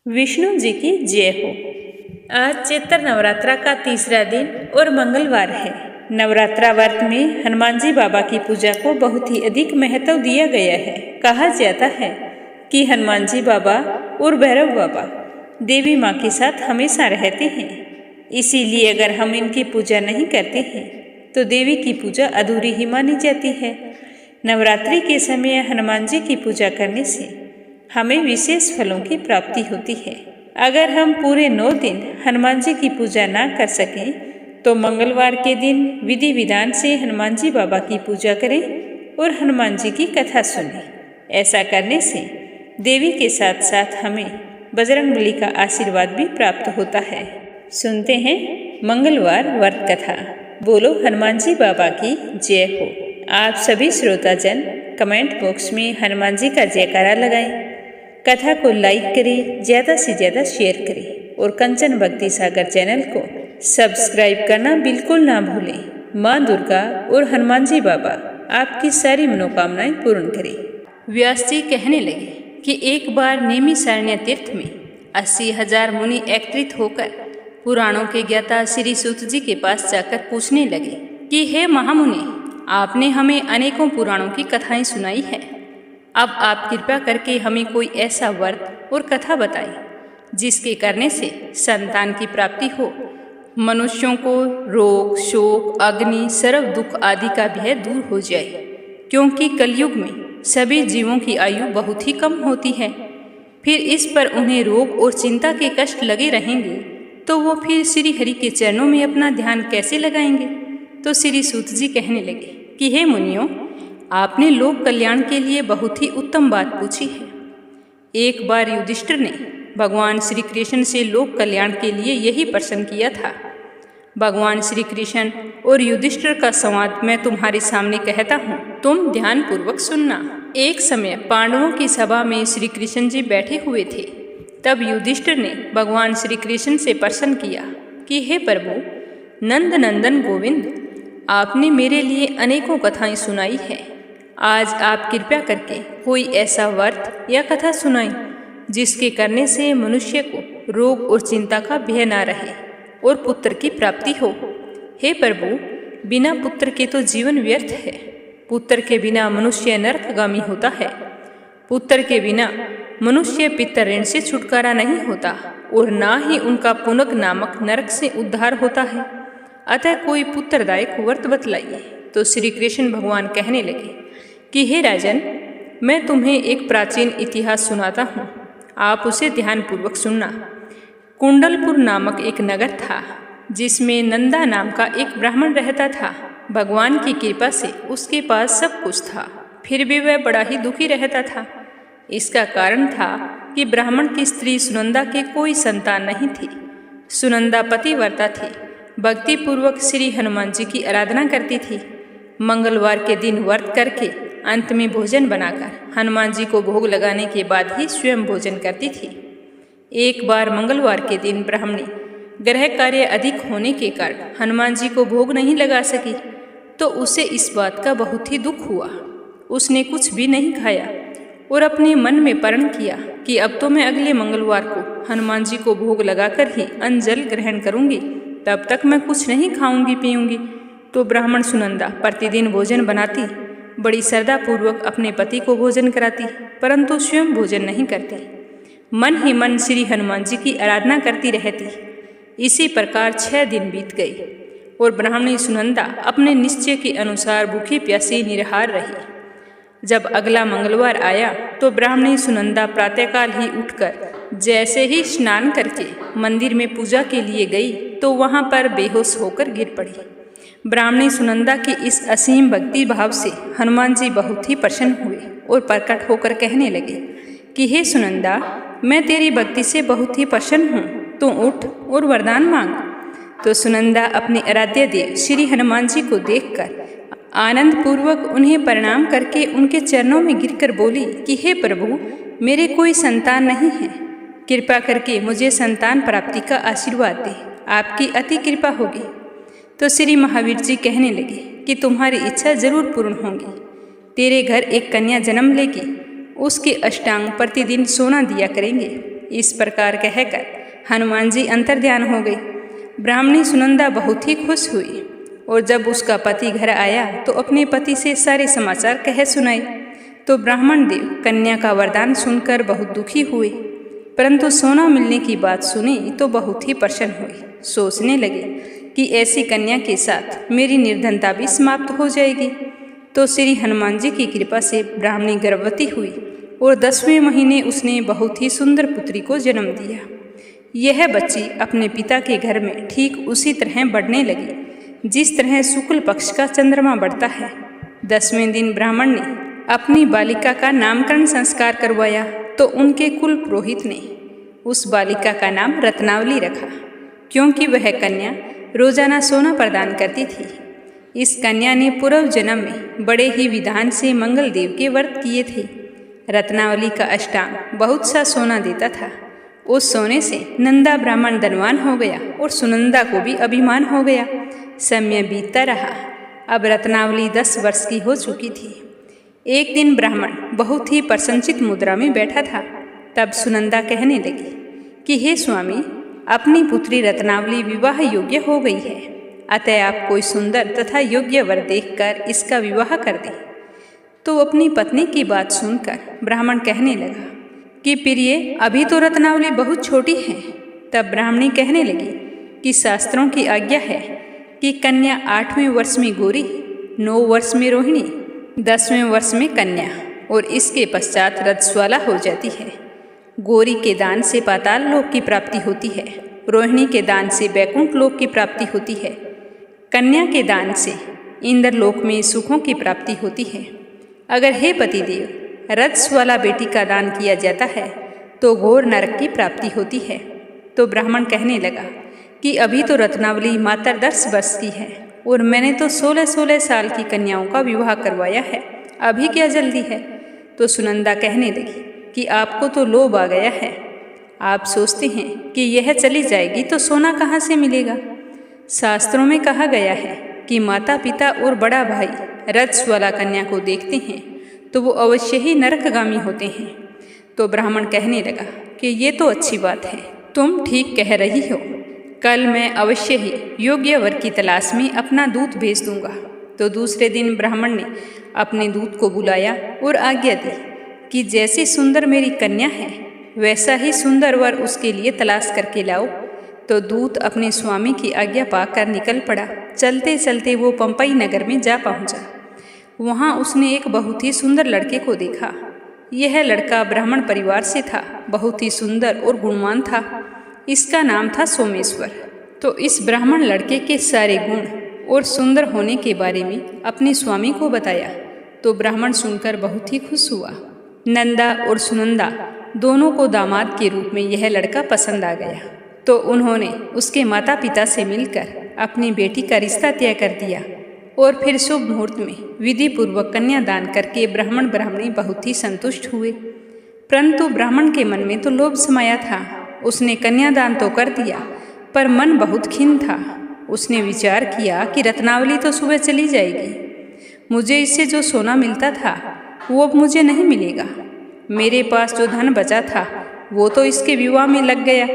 विष्णु जी की जय हो। आज चैत्र नवरात्रा का तीसरा दिन और मंगलवार है। नवरात्रा व्रत में हनुमान जी बाबा की पूजा को बहुत ही अधिक महत्व दिया गया है। कहा जाता है कि हनुमान जी बाबा और भैरव बाबा देवी माँ के साथ हमेशा रहते हैं। इसीलिए अगर हम इनकी पूजा नहीं करते हैं तो देवी की पूजा अधूरी ही मानी जाती है। नवरात्रि के समय हनुमान जी की पूजा करने से हमें विशेष फलों की प्राप्ति होती है। अगर हम पूरे 9 दिन हनुमान जी की पूजा ना कर सकें तो मंगलवार के दिन विधि विधान से हनुमान जी बाबा की पूजा करें और हनुमान जी की कथा सुनें। ऐसा करने से देवी के साथ साथ हमें बजरंगबली का आशीर्वाद भी प्राप्त होता है। सुनते हैं मंगलवार व्रत कथा। बोलो हनुमान जी बाबा की जय हो। आप सभी श्रोताजन कमेंट बॉक्स में हनुमान जी का जयकारा लगाएं। कथा को लाइक करें, ज़्यादा से ज़्यादा शेयर करें और कंचन भक्ति सागर चैनल को सब्सक्राइब करना बिल्कुल ना भूलें। माँ दुर्गा और हनुमान जी बाबा आपकी सारी मनोकामनाएं पूर्ण करें। व्यास जी कहने लगे कि एक बार नैमिषारण्य तीर्थ में 80,000 मुनि एकत्रित होकर पुराणों के ज्ञाता श्री सूत जी के पास जाकर पूछने लगे कि हे महामुनि, आपने हमें अनेकों पुराणों की कथाएं सुनाई है। अब आप कृपया करके हमें कोई ऐसा व्रत और कथा बताएं जिसके करने से संतान की प्राप्ति हो, मनुष्यों को रोग, शोक, अग्नि, सर्व दुख आदि का भय दूर हो जाए। क्योंकि कलयुग में सभी जीवों की आयु बहुत ही कम होती है। फिर इस पर उन्हें रोग और चिंता के कष्ट लगे रहेंगे तो वो फिर श्री हरि के चरणों में अपना ध्यान कैसे लगाएंगे। तो श्री सूत जी कहने लगे कि हे मुनियों, आपने लोक कल्याण के लिए बहुत ही उत्तम बात पूछी है। एक बार युधिष्ठिर ने भगवान श्री कृष्ण से लोक कल्याण के लिए यही प्रश्न किया था। भगवान श्री कृष्ण और युधिष्ठिर का संवाद मैं तुम्हारे सामने कहता हूँ, तुम ध्यान पूर्वक सुनना। एक समय पांडवों की सभा में श्री कृष्ण जी बैठे हुए थे। तब युधिष्ठिर ने भगवान श्री कृष्ण से प्रश्न किया कि हे प्रभु नंद नंदन गोविंद, आपने मेरे लिए अनेकों कथाएं सुनाई है। आज आप कृपया करके कोई ऐसा व्रत या कथा सुनाएं जिसके करने से मनुष्य को रोग और चिंता का भय ना रहे और पुत्र की प्राप्ति हो। हे प्रभु, बिना पुत्र के तो जीवन व्यर्थ है। पुत्र के बिना मनुष्य नरकगामी होता है। पुत्र के बिना मनुष्य पितर ऋण से छुटकारा नहीं होता और ना ही उनका पुनग नामक नरक से उद्धार होता है। अतः कोई पुत्रदायक व्रत बतलाइए। तो श्री कृष्ण भगवान कहने लगे कि हे राजन, मैं तुम्हें एक प्राचीन इतिहास सुनाता हूँ, आप उसे ध्यानपूर्वक सुनना। कुंडलपुर नामक एक नगर था जिसमें नंदा नाम का एक ब्राह्मण रहता था। भगवान की कृपा से उसके पास सब कुछ था, फिर भी वह बड़ा ही दुखी रहता था। इसका कारण था कि ब्राह्मण की स्त्री सुनंदा के कोई संतान नहीं थी। सुनंदा पतिव्रता थी, भक्तिपूर्वक श्री हनुमान जी की आराधना करती थी। मंगलवार के दिन व्रत करके अंत में भोजन बनाकर हनुमान जी को भोग लगाने के बाद ही स्वयं भोजन करती थी। एक बार मंगलवार के दिन ब्राह्मणी गृह कार्य अधिक होने के कारण हनुमान जी को भोग नहीं लगा सकी तो उसे इस बात का बहुत ही दुख हुआ। उसने कुछ भी नहीं खाया और अपने मन में प्रण किया कि अब तो मैं अगले मंगलवार को हनुमान जी को भोग लगाकर ही अन्न जल ग्रहण करूंगी, तब तक मैं कुछ नहीं खाऊंगी पीऊंगी। तो ब्राह्मण सुनंदा प्रतिदिन भोजन बनाती, बड़ी श्रद्धापूर्वक अपने पति को भोजन कराती, परंतु स्वयं भोजन नहीं करती। मन ही मन श्री हनुमान जी की आराधना करती रहती। इसी प्रकार 6 दिन बीत गए और ब्राह्मणी सुनंदा अपने निश्चय के अनुसार भूखी प्यासी निराहार रही। जब अगला मंगलवार आया तो ब्राह्मणी सुनंदा प्रातःकाल ही उठकर जैसे ही स्नान करके मंदिर में पूजा के लिए गई तो वहां पर बेहोश होकर गिर पड़ी। ब्राह्मणी सुनंदा की इस असीम भक्ति भाव से हनुमान जी बहुत ही प्रसन्न हुए और प्रकट होकर कहने लगे कि हे सुनंदा, मैं तेरी भक्ति से बहुत ही प्रसन्न हूँ, तू उठ और वरदान मांग। तो सुनंदा अपने आराध्य देव श्री हनुमान जी को देखकर आनंद पूर्वक उन्हें प्रणाम करके उनके चरणों में गिरकर बोली कि हे प्रभु, मेरे कोई संतान नहीं है, कृपा करके मुझे संतान प्राप्ति का आशीर्वाद दे, आपकी अति कृपा होगी। तो श्री महावीर जी कहने लगे कि तुम्हारी इच्छा जरूर पूर्ण होगी। तेरे घर एक कन्या जन्म लेगी, उसके अष्टांग प्रतिदिन सोना दिया करेंगे इस प्रकार कहकर हनुमान जी अंतर्ध्यान हो गई। ब्राह्मणी सुनंदा बहुत ही खुश हुई और जब उसका पति घर आया तो अपने पति से सारे समाचार कह सुनाए। तो ब्राह्मण देव कन्या का वरदान सुनकर बहुत दुखी हुए, परंतु सोना मिलने की बात सुनी तो बहुत ही प्रसन्न हुई। सोचने लगे कि ऐसी कन्या के साथ मेरी निर्धनता भी समाप्त हो जाएगी। तो श्री हनुमान जी की कृपा से ब्राह्मणी गर्भवती हुई और 10वें महीने उसने बहुत ही सुंदर पुत्री को जन्म दिया। यह बच्ची अपने पिता के घर में ठीक उसी तरह बढ़ने लगी जिस तरह शुक्ल पक्ष का चंद्रमा बढ़ता है। 10वें दिन ब्राह्मण ने अपनी बालिका का नामकरण संस्कार करवाया तो उनके कुल पुरोहित ने उस बालिका का नाम रत्नावली रखा, क्योंकि वह कन्या रोजाना सोना प्रदान करती थी। इस कन्या ने पूर्व जन्म में बड़े ही विधान से मंगल देव के व्रत किए थे। रत्नावली का अष्टांग बहुत सा सोना देता था। उस सोने से नंदा ब्राह्मण धनवान हो गया और सुनंदा को भी अभिमान हो गया। समय बीतता रहा। अब रत्नावली 10 वर्ष की हो चुकी थी। एक दिन ब्राह्मण बहुत ही प्रसन्नचित मुद्रा में बैठा था। तब सुनंदा कहने लगी कि हे स्वामी, अपनी पुत्री रत्नावली विवाह योग्य हो गई है, अतः आप कोई सुंदर तथा योग्य वर देखकर इसका विवाह कर दें। तो अपनी पत्नी की बात सुनकर ब्राह्मण कहने लगा कि प्रिय, अभी तो रत्नावली बहुत छोटी है। तब ब्राह्मणी कहने लगी कि शास्त्रों की आज्ञा है कि कन्या 8वें वर्ष में गौरी, 9 वर्ष में रोहिणी, 10वें वर्ष में कन्या और इसके पश्चात रजस्वाला हो जाती है। गौरी के दान से पाताल लोक की प्राप्ति होती है, रोहिणी के दान से बैकुंठ लोक की प्राप्ति होती है, कन्या के दान से इंद्रलोक में सुखों की प्राप्ति होती है। अगर हे पतिदेव, रजस्वाला बेटी का दान किया जाता है तो घोर नरक की प्राप्ति होती है। तो ब्राह्मण कहने लगा कि अभी तो रत्नावली मात्र 10 वर्ष की है और मैंने तो 16-16 साल की कन्याओं का विवाह करवाया है, अभी क्या जल्दी है। तो सुनंदा कहने लगी कि आपको तो लोभ आ गया है। आप सोचते हैं कि यह चली जाएगी तो सोना कहाँ से मिलेगा। शास्त्रों में कहा गया है कि माता पिता और बड़ा भाई रजस्वाला कन्या को देखते हैं तो वो अवश्य ही नरकगामी होते हैं। तो ब्राह्मण कहने लगा कि ये तो अच्छी बात है, तुम ठीक कह रही हो। कल मैं अवश्य ही योग्य वर की तलाश में अपना दूत भेज दूंगा। तो दूसरे दिन ब्राह्मण ने अपने दूत को बुलाया और आज्ञा दी कि जैसी सुंदर मेरी कन्या है वैसा ही सुंदर वर उसके लिए तलाश करके लाओ। तो दूत अपने स्वामी की आज्ञा पाकर निकल पड़ा। चलते चलते वो पंपई नगर में जा पहुंचा। वहाँ उसने एक बहुत ही सुंदर लड़के को देखा। यह लड़का ब्राह्मण परिवार से था, बहुत ही सुंदर और गुणवान था। इसका नाम था सोमेश्वर। तो इस ब्राह्मण लड़के के सारे गुण और सुंदर होने के बारे में अपने स्वामी को बताया। तो ब्राह्मण सुनकर बहुत ही खुश हुआ। नंदा और सुनंदा दोनों को दामाद के रूप में यह लड़का पसंद आ गया। तो उन्होंने उसके माता पिता से मिलकर अपनी बेटी का रिश्ता तय कर दिया और फिर शुभ मुहूर्त में विधि पूर्वक कन्यादान करके ब्राह्मण ब्राह्मणी बहुत ही संतुष्ट हुए। परंतु ब्राह्मण के मन में तो लोभ समाया था। उसने कन्यादान तो कर दिया पर मन बहुत खिन्न था। उसने विचार किया कि रत्नावली तो सुबह चली जाएगी, मुझे इससे जो सोना मिलता था वो अब मुझे नहीं मिलेगा। मेरे पास जो धन बचा था वो तो इसके विवाह में लग गया।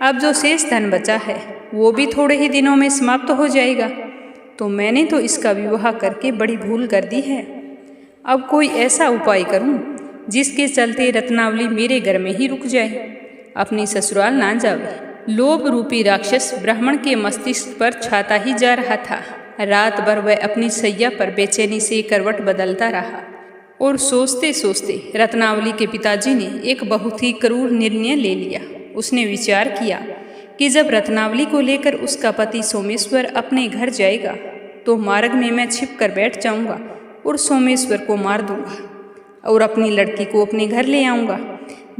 अब जो शेष धन बचा है वो भी थोड़े ही दिनों में समाप्त हो जाएगा। तो मैंने तो इसका विवाह करके बड़ी भूल कर दी है। अब कोई ऐसा उपाय करूं जिसके चलते रत्नावली मेरे घर में ही रुक जाए, अपनी ससुराल ना जावे। लोभ रूपी राक्षस ब्राह्मण के मस्तिष्क पर छाता ही जा रहा था। रात भर वह अपनी सैया पर बेचैनी से करवट बदलता रहा और सोचते सोचते रत्नावली के पिताजी ने एक बहुत ही क्रूर निर्णय ले लिया। उसने विचार किया कि जब रत्नावली को लेकर उसका पति सोमेश्वर अपने घर जाएगा तो मार्ग में मैं छिप कर बैठ जाऊंगा और सोमेश्वर को मार दूंगा और अपनी लड़की को अपने घर ले आऊंगा,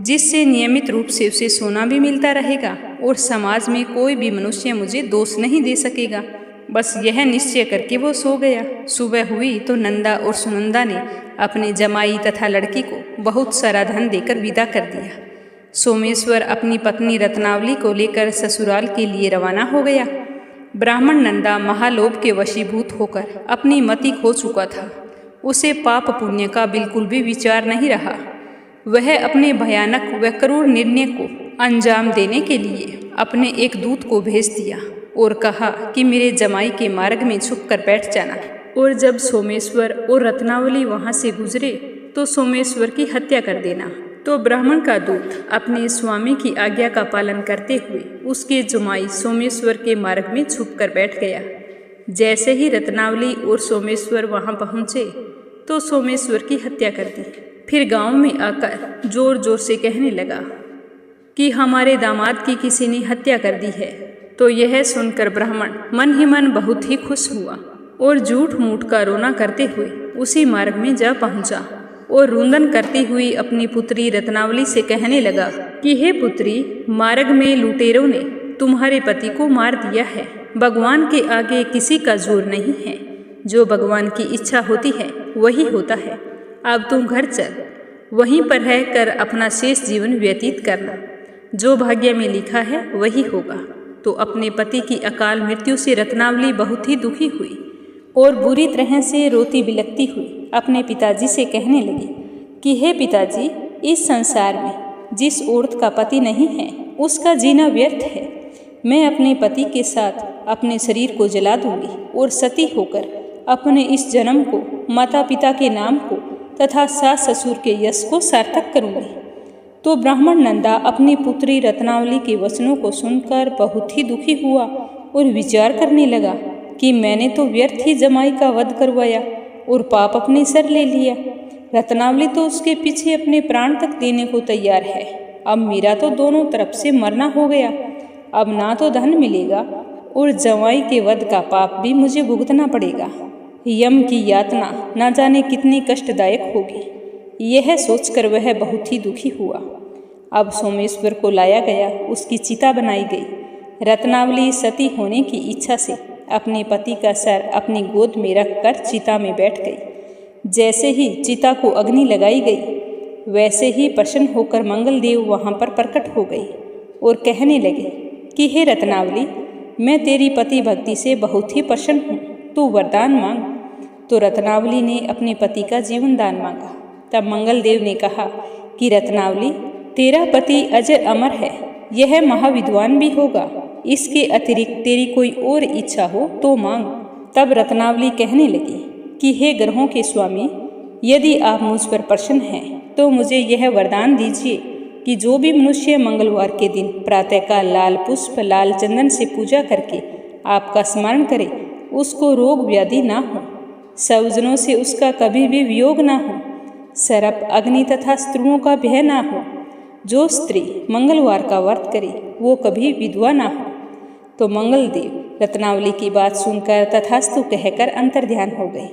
जिससे नियमित रूप से उसे सोना भी मिलता रहेगा और समाज में कोई भी मनुष्य मुझे दोष नहीं दे सकेगा। बस यह निश्चय करके वो सो गया। सुबह हुई तो नंदा और सुनंदा ने अपने जमाई तथा लड़की को बहुत सारा धन देकर विदा कर दिया। सोमेश्वर अपनी पत्नी रत्नावली को लेकर ससुराल के लिए रवाना हो गया। ब्राह्मण नंदा महालोभ के वशीभूत होकर अपनी मति खो चुका था। उसे पाप पुण्य का बिल्कुल भी विचार नहीं रहा। वह अपने भयानक व क्रूर निर्णय को अंजाम देने के लिए अपने एक दूत को भेज दिया और कहा कि मेरे जमाई के मार्ग में छुप कर बैठ जाना। और जब सोमेश्वर और रत्नावली वहाँ से गुजरे तो सोमेश्वर की हत्या कर देना। तो ब्राह्मण का दूत अपने स्वामी की आज्ञा का पालन करते हुए उसके जमाई सोमेश्वर के मार्ग में छुप कर बैठ गया। जैसे ही रत्नावली और सोमेश्वर वहाँ पहुँचे तो सोमेश्वर की हत्या कर दी। फिर गांव में आकर जोर जोर से कहने लगा कि हमारे दामाद की किसी ने हत्या कर दी है। तो यह सुनकर ब्राह्मण मन ही मन बहुत ही खुश हुआ और झूठ मूठ का रोना करते हुए उसी मार्ग में जा पहुंचा और रुंदन करती हुई अपनी पुत्री रत्नावली से कहने लगा कि हे पुत्री, मार्ग में लुटेरों ने तुम्हारे पति को मार दिया है। भगवान के आगे किसी का जोर नहीं है। जो भगवान की इच्छा होती है वही होता है। अब तुम घर चल, वहीं पर रहकर अपना शेष जीवन व्यतीत करना। जो भाग्य में लिखा है वही होगा। तो अपने पति की अकाल मृत्यु से रत्नावली बहुत ही दुखी हुई और बुरी तरह से रोती बिलखती हुई अपने पिताजी से कहने लगी कि हे पिताजी, इस संसार में जिस औरत का पति नहीं है उसका जीना व्यर्थ है। मैं अपने पति के साथ अपने शरीर को जला दूंगी और सती होकर अपने इस जन्म को, माता पिता के नाम को तथा सास ससुर के यश को सार्थक करूंगी। तो ब्राह्मण नंदा अपनी पुत्री रत्नावली के वचनों को सुनकर बहुत ही दुखी हुआ और विचार करने लगा कि मैंने तो व्यर्थ ही जमाई का वध करवाया और पाप अपने सर ले लिया। रत्नावली तो उसके पीछे अपने प्राण तक देने को तैयार है। अब मेरा तो दोनों तरफ से मरना हो गया। अब ना तो धन मिलेगा और जमाई के वध का पाप भी मुझे भुगतना पड़ेगा। यम की यातना ना जाने कितनी कष्टदायक होगी। यह सोचकर वह बहुत ही दुखी हुआ। अब सोमेश्वर को लाया गया, उसकी चिता बनाई गई। रत्नावली सती होने की इच्छा से अपने पति का सर अपनी गोद में रखकर चिता में बैठ गई। जैसे ही चिता को अग्नि लगाई गई वैसे ही प्रसन्न होकर मंगलदेव वहाँ पर प्रकट हो गई और कहने लगे कि हे रत्नावली, मैं तेरी पति भक्ति से बहुत ही प्रसन्न हूँ, तू वरदान मांग। तो रत्नावली ने अपने पति का जीवन दान मांगा। तब मंगलदेव ने कहा कि रत्नावली, तेरा पति अजर अमर है, यह महाविद्वान भी होगा। इसके अतिरिक्त तेरी कोई और इच्छा हो तो मांग। तब रत्नावली कहने लगी कि हे ग्रहों के स्वामी, यदि आप मुझ पर प्रसन्न हैं तो मुझे यह वरदान दीजिए कि जो भी मनुष्य मंगलवार के दिन प्रातःकाल लाल पुष्प लाल चंदन से पूजा करके आपका स्मरण करे, उसको रोग व्याधि ना हो, स्वजनों से उसका कभी भी वियोग ना हो, सर्प अग्नि तथा स्त्रियों का भय ना हो। जो स्त्री मंगलवार का व्रत करे वो कभी विधवा ना हो। तो मंगलदेव रत्नावली की बात सुनकर तथास्तु कहकर अंतर्ध्यान हो गए।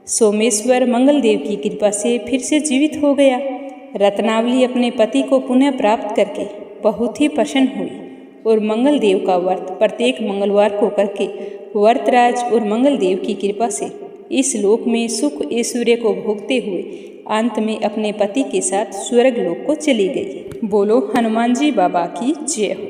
सोमेश्वर मंगलदेव की कृपा से फिर से जीवित हो गया। रत्नावली अपने पति को पुनः प्राप्त करके बहुत ही प्रसन्न हुई और मंगलदेव का व्रत प्रत्येक मंगलवार को करके व्रतराज और मंगलदेव की कृपा से इस लोक में सुख ऐश्वर्य को भोगते हुए अंत में अपने पति के साथ स्वर्ग लोक को चली गई। बोलो हनुमान जी बाबा की जय हो।